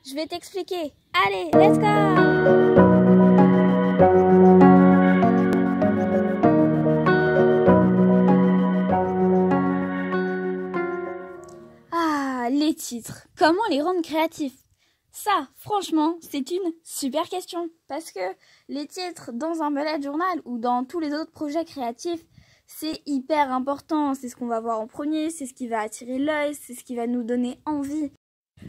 Je vais t'expliquer. Allez, let's go! Ah, les titres. Comment les rendre créatifs? Ça, franchement, c'est une super question. Parce que les titres dans un bullet journal ou dans tous les autres projets créatifs, c'est hyper important. C'est ce qu'on va voir en premier, c'est ce qui va attirer l'œil, c'est ce qui va nous donner envie.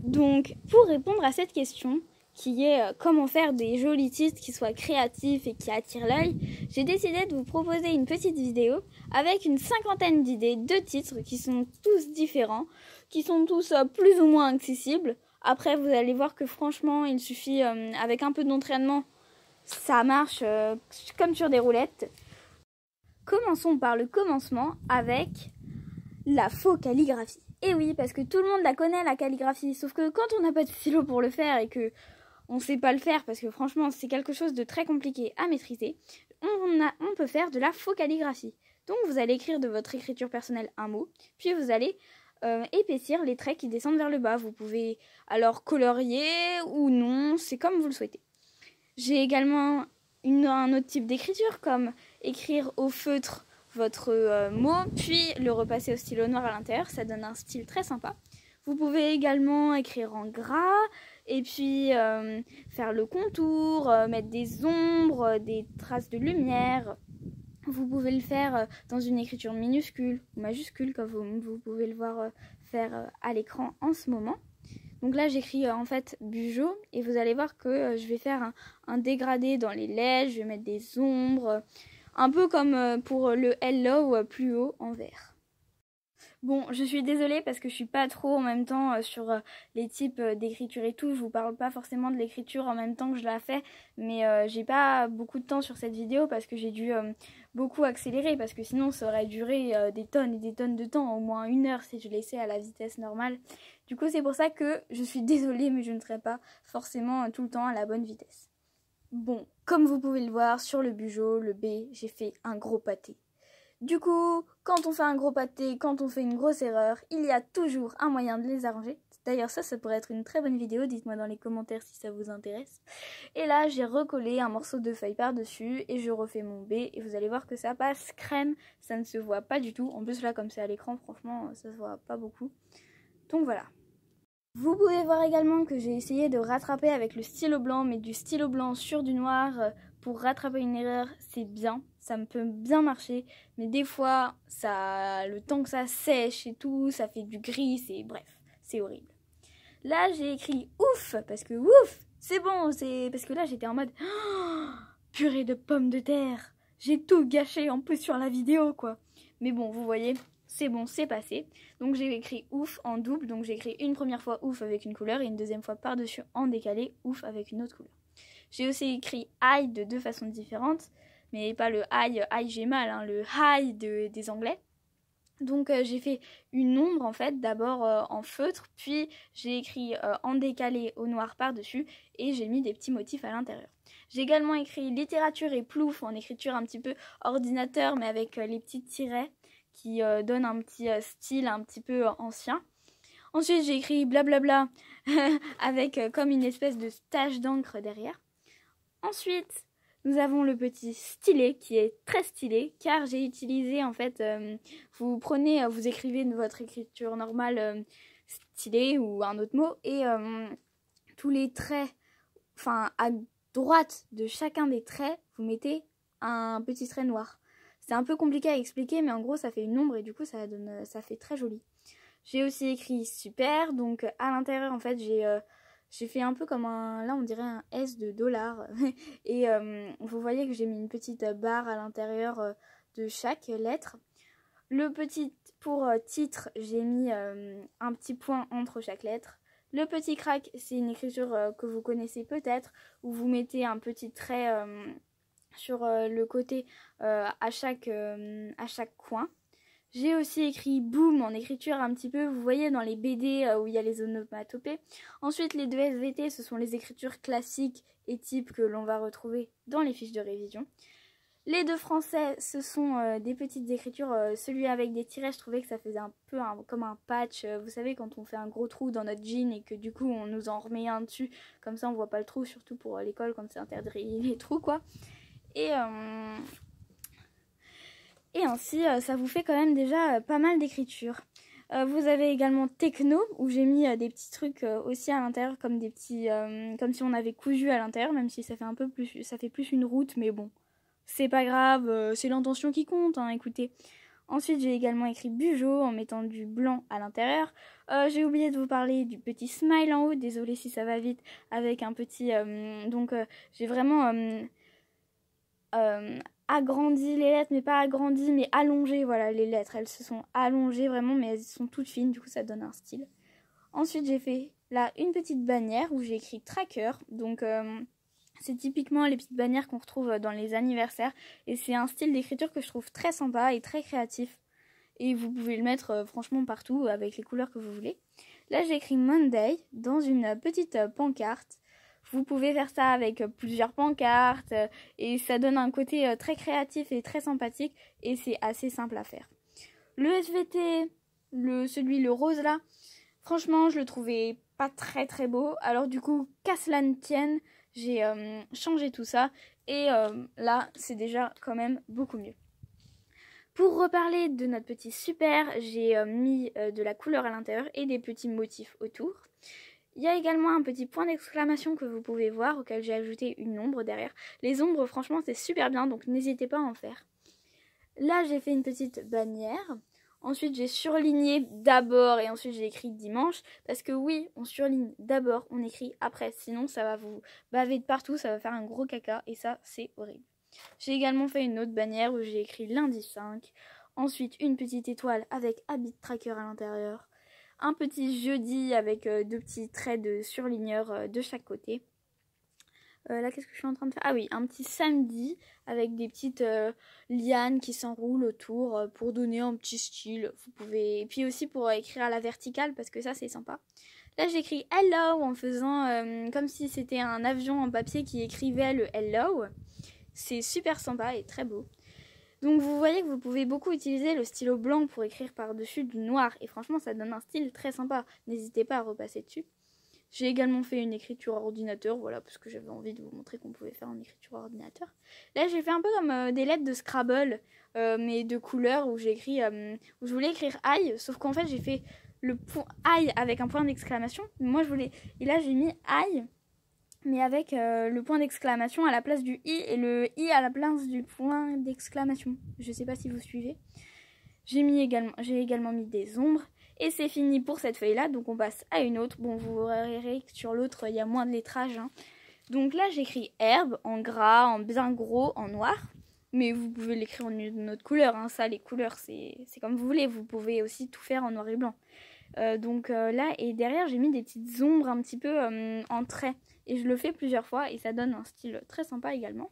Donc, pour répondre à cette question, qui est comment faire des jolis titres qui soient créatifs et qui attirent l'œil, j'ai décidé de vous proposer une petite vidéo avec une 50aine d'idées de titres qui sont tous différents, qui sont tous plus ou moins accessibles. Après, vous allez voir que franchement, il suffit, avec un peu d'entraînement, ça marche comme sur des roulettes. Commençons par le commencement avec la faux calligraphie. Et oui, parce que tout le monde la connaît, la calligraphie, sauf que quand on n'a pas de stylo pour le faire et que on sait pas le faire, parce que franchement c'est quelque chose de très compliqué à maîtriser, on peut faire de la faux calligraphie. Donc vous allez écrire de votre écriture personnelle un mot, puis vous allez épaissir les traits qui descendent vers le bas. Vous pouvez alors colorier ou non, c'est comme vous le souhaitez. J'ai également un autre type d'écriture, comme écrire au feutre votre mot, puis le repasser au stylo noir à l'intérieur, ça donne un style très sympa. Vous pouvez également écrire en gras, et puis faire le contour, mettre des ombres, des traces de lumière. Vous pouvez le faire dans une écriture minuscule ou majuscule, comme vous pouvez le voir faire à l'écran en ce moment. Donc là j'écris en fait Bugeaud, et vous allez voir que je vais faire un dégradé dans les lettres, je vais mettre des ombres, un peu comme pour le hello plus haut en vert. Bon, je suis désolée parce que je suis pas trop en même temps sur les types d'écriture et tout. Je vous parle pas forcément de l'écriture en même temps que je la fais, mais j'ai pas beaucoup de temps sur cette vidéo parce que j'ai dû beaucoup accélérer, parce que sinon ça aurait duré des tonnes et des tonnes de temps, au moins 1 heure si je laissais à la vitesse normale. Du coup c'est pour ça que je suis désolée, mais je ne serai pas forcément tout le temps à la bonne vitesse. Bon, comme vous pouvez le voir sur le Bugeaud, le B, j'ai fait un gros pâté. Du coup, quand on fait un gros pâté, quand on fait une grosse erreur, il y a toujours un moyen de les arranger. D'ailleurs ça pourrait être une très bonne vidéo, dites-moi dans les commentaires si ça vous intéresse. Et là j'ai recollé un morceau de feuille par-dessus et je refais mon B, et vous allez voir que ça passe crème, ça ne se voit pas du tout. En plus là, comme c'est à l'écran, franchement ça se voit pas beaucoup. Donc voilà. Vous pouvez voir également que j'ai essayé de rattraper avec le stylo blanc, mais du stylo blanc sur du noir pour rattraper une erreur, c'est bien, ça me peut bien marcher, mais des fois, le temps que ça sèche et tout, ça fait du gris, bref, c'est horrible. Là, j'ai écrit ouf, parce que ouf, c'est bon, parce que là, j'étais en mode oh, purée de pommes de terre, j'ai tout gâché en plus sur la vidéo, quoi. Mais bon, vous voyez, c'est bon, c'est passé. Donc j'ai écrit ouf en double, donc j'ai écrit une première fois ouf avec une couleur et une deuxième fois par-dessus en décalé ouf avec une autre couleur. J'ai aussi écrit aïe de 2 façons différentes, mais pas le aïe j'ai mal, hein, le hi des anglais. Donc j'ai fait une ombre en fait, d'abord en feutre, puis j'ai écrit en décalé au noir par-dessus et j'ai mis des petits motifs à l'intérieur. J'ai également écrit littérature et plouf en écriture un petit peu ordinateur, mais avec les petits tirets qui donnent un petit style un petit peu ancien. Ensuite j'ai écrit blablabla avec comme une espèce de tache d'encre derrière. Ensuite nous avons le petit stylet qui est très stylé, car j'ai utilisé en fait, vous écrivez votre écriture normale stylet ou un autre mot, et tous les traits, enfin à droite de chacun des traits, vous mettez un petit trait noir. C'est un peu compliqué à expliquer, mais en gros ça fait une ombre et du coup ça fait très joli. J'ai aussi écrit super, donc à l'intérieur en fait j'ai fait un peu comme là on dirait un S de dollar. Et vous voyez que j'ai mis une petite barre à l'intérieur de chaque lettre. Le petit, pour titre, j'ai mis un petit point entre chaque lettre. Le petit crack, c'est une écriture que vous connaissez peut-être, où vous mettez un petit trait sur le côté à chaque coin. J'ai aussi écrit boom en écriture un petit peu, vous voyez dans les BD où il y a les onomatopées. Ensuite les 2 SVT, ce sont les écritures classiques et types que l'on va retrouver dans les fiches de révision. Les deux français, ce sont des petites écritures. Celui avec des tirets, je trouvais que ça faisait un peu comme un patch. Vous savez, quand on fait un gros trou dans notre jean et que du coup on nous en remet un dessus, comme ça on voit pas le trou, surtout pour l'école quand c'est interdit les trous quoi. Et ainsi, ça vous fait quand même déjà pas mal d'écriture. Vous avez également Techno, où j'ai mis des petits trucs aussi à l'intérieur, comme des petits, comme si on avait cousu à l'intérieur, même si ça fait un peu plus, ça fait plus une route, mais bon. C'est pas grave, c'est l'intention qui compte, hein, écoutez. Ensuite, j'ai également écrit Bugeaud en mettant du blanc à l'intérieur. J'ai oublié de vous parler du petit smile en haut, désolé si ça va vite, avec un petit... j'ai vraiment agrandi les lettres, mais pas agrandi, mais allongé, voilà, les lettres. Elles se sont allongées vraiment, mais elles sont toutes fines, du coup ça donne un style. Ensuite, j'ai fait là une petite bannière où j'ai écrit Tracker, donc... c'est typiquement les petites bannières qu'on retrouve dans les anniversaires. Et c'est un style d'écriture que je trouve très sympa et très créatif. Et vous pouvez le mettre franchement partout avec les couleurs que vous voulez. Là, j'ai écrit Monday dans une petite pancarte. Vous pouvez faire ça avec plusieurs pancartes. Et ça donne un côté très créatif et très sympathique. Et c'est assez simple à faire. Le SVT, le rose là, franchement, je le trouvais pas très très beau. Alors du coup, qu'à cela ne tienne, j'ai changé tout ça et là c'est déjà quand même beaucoup mieux. Pour reparler de notre petit super, j'ai mis de la couleur à l'intérieur et des petits motifs autour. Il y a également un petit point d'exclamation que vous pouvez voir auquel j'ai ajouté une ombre derrière. Les ombres franchement c'est super bien, donc n'hésitez pas à en faire. Là j'ai fait une petite bannière. Ensuite, j'ai surligné d'abord et ensuite j'ai écrit dimanche. Parce que oui, on surligne d'abord, on écrit après. Sinon, ça va vous baver de partout, ça va faire un gros caca et ça, c'est horrible. J'ai également fait une autre bannière où j'ai écrit lundi 5. Ensuite, une petite étoile avec habit tracker à l'intérieur. Un petit jeudi avec deux petits traits de surligneur de chaque côté. Là, qu'est-ce que je suis en train de faire? Ah oui, un petit samedi avec des petites lianes qui s'enroulent autour pour donner un petit style. Vous pouvez... Et puis aussi pour écrire à la verticale parce que ça, c'est sympa. Là, j'écris hello en faisant comme si c'était un avion en papier qui écrivait le hello. C'est super sympa et très beau. Donc vous voyez que vous pouvez beaucoup utiliser le stylo blanc pour écrire par-dessus du noir. Et franchement, ça donne un style très sympa. N'hésitez pas à repasser dessus. J'ai également fait une écriture ordinateur, voilà, parce que j'avais envie de vous montrer qu'on pouvait faire une écriture ordinateur. Là, j'ai fait un peu comme des lettres de Scrabble, mais de couleurs, où j'ai écrit, où je voulais écrire aïe, sauf qu'en fait, j'ai fait le point aïe avec un point d'exclamation. Moi, je voulais, et là, j'ai mis aïe, mais avec le point d'exclamation à la place du i, et le i à la place du point d'exclamation. Je sais pas si vous suivez. J'ai également mis des ombres. Et c'est fini pour cette feuille-là, donc on passe à une autre. Bon, vous verrez que sur l'autre, il y a moins de lettrage. Hein. Donc là, j'écris herbe en gras, en bien gros, en noir. Mais vous pouvez l'écrire en une autre couleur. Hein. Ça, les couleurs, c'est comme vous voulez. Vous pouvez aussi tout faire en noir et blanc. Là, et derrière, j'ai mis des petites ombres un petit peu en trait. Et je le fais plusieurs fois et ça donne un style très sympa également.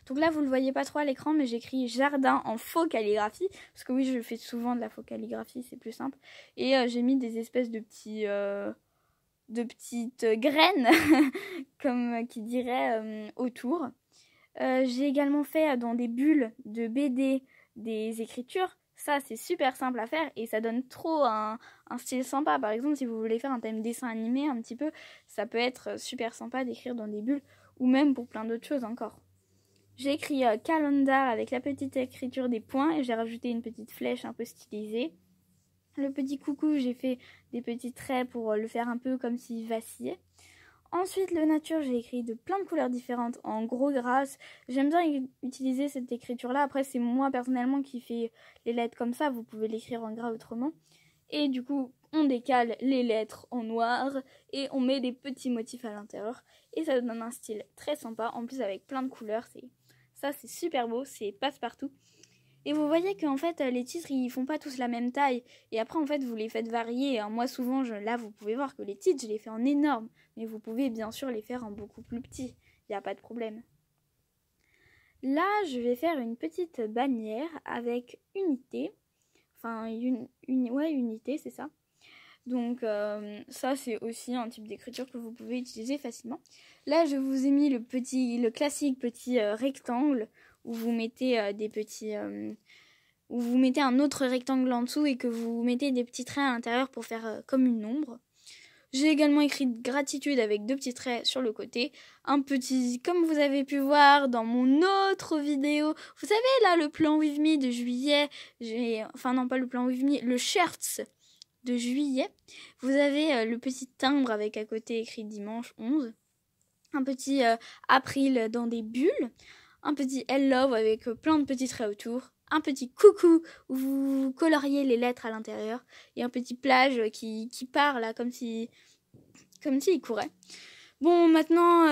Donc là, vous ne le voyez pas trop à l'écran, mais j'écris jardin en faux calligraphie. Parce que oui, je fais souvent de la faux calligraphie, c'est plus simple. Et j'ai mis des espèces de petites graines, comme qui dirait, autour. J'ai également fait dans des bulles de BD des écritures. Ça, c'est super simple à faire et ça donne trop un style sympa. Par exemple, si vous voulez faire un thème dessin animé un petit peu, ça peut être super sympa d'écrire dans des bulles ou même pour plein d'autres choses encore. J'ai écrit calendar avec la petite écriture des points et j'ai rajouté une petite flèche un peu stylisée. Le petit coucou, j'ai fait des petits traits pour le faire un peu comme s'il vacillait. Ensuite, le nature, j'ai écrit de plein de couleurs différentes en gros gras. J'aime bien utiliser cette écriture-là. Après, c'est moi personnellement qui fais les lettres comme ça. Vous pouvez l'écrire en gras autrement. Et du coup, on décale les lettres en noir et on met des petits motifs à l'intérieur. Et ça donne un style très sympa. En plus, avec plein de couleurs, ça, c'est super beau. C'est passe-partout. Et vous voyez qu'en fait, les titres, ils font pas tous la même taille. Et après, en fait, vous les faites varier. Moi, souvent, là, vous pouvez voir que les titres, je les fais en énorme. Mais vous pouvez bien sûr les faire en beaucoup plus petit. Il n'y a pas de problème. Là, je vais faire une petite bannière avec unité. Enfin, unité, c'est ça. Donc, ça, c'est aussi un type d'écriture que vous pouvez utiliser facilement. Là, je vous ai mis le classique petit rectangle où vous mettez des petits... où vous mettez un autre rectangle en dessous et que vous mettez des petits traits à l'intérieur pour faire comme une ombre. J'ai également écrit gratitude avec 2 petits traits sur le côté. Un petit, comme vous avez pu voir dans mon autre vidéo. Vous savez là, le plan With Me de juillet. Enfin non, pas le plan With Me, le shirts de juillet. Vous avez le petit timbre avec à côté écrit dimanche 11. Un petit April dans des bulles. Un petit I love avec plein de petits traits autour. Un petit coucou où vous coloriez les lettres à l'intérieur. Et un petit plage qui part là comme s'il courait. Bon, maintenant,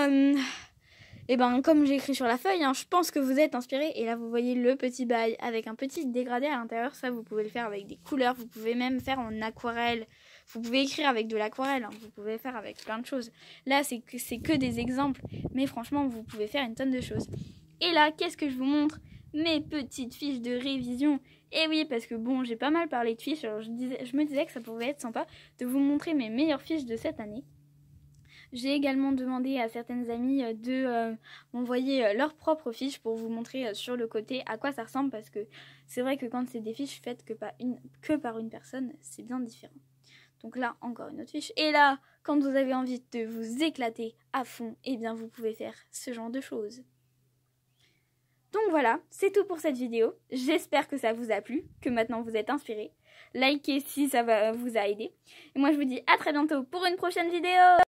comme j'ai écrit sur la feuille, je pense que vous êtes inspirés. Et là, vous voyez le petit bail avec un petit dégradé à l'intérieur. Ça, vous pouvez le faire avec des couleurs. Vous pouvez même faire en aquarelle. Vous pouvez écrire avec de l'aquarelle. Vous pouvez faire avec plein de choses. Là, c'est que des exemples. Mais franchement, vous pouvez faire une tonne de choses. Et là, qu'est-ce que je vous montre? Mes petites fiches de révision. Et oui, parce que bon, j'ai pas mal parlé de fiches. Alors je me disais que ça pouvait être sympa de vous montrer mes meilleures fiches de cette année. J'ai également demandé à certaines amies de m'envoyer leurs propres fiches pour vous montrer sur le côté à quoi ça ressemble, parce que c'est vrai que quand c'est des fiches faites que par une personne, c'est bien différent. Donc là, encore une autre fiche. Et là, quand vous avez envie de vous éclater à fond, eh bien vous pouvez faire ce genre de choses. Donc voilà, c'est tout pour cette vidéo. J'espère que ça vous a plu, que maintenant vous êtes inspirés. Likez si ça vous a aidé. Et moi je vous dis à très bientôt pour une prochaine vidéo.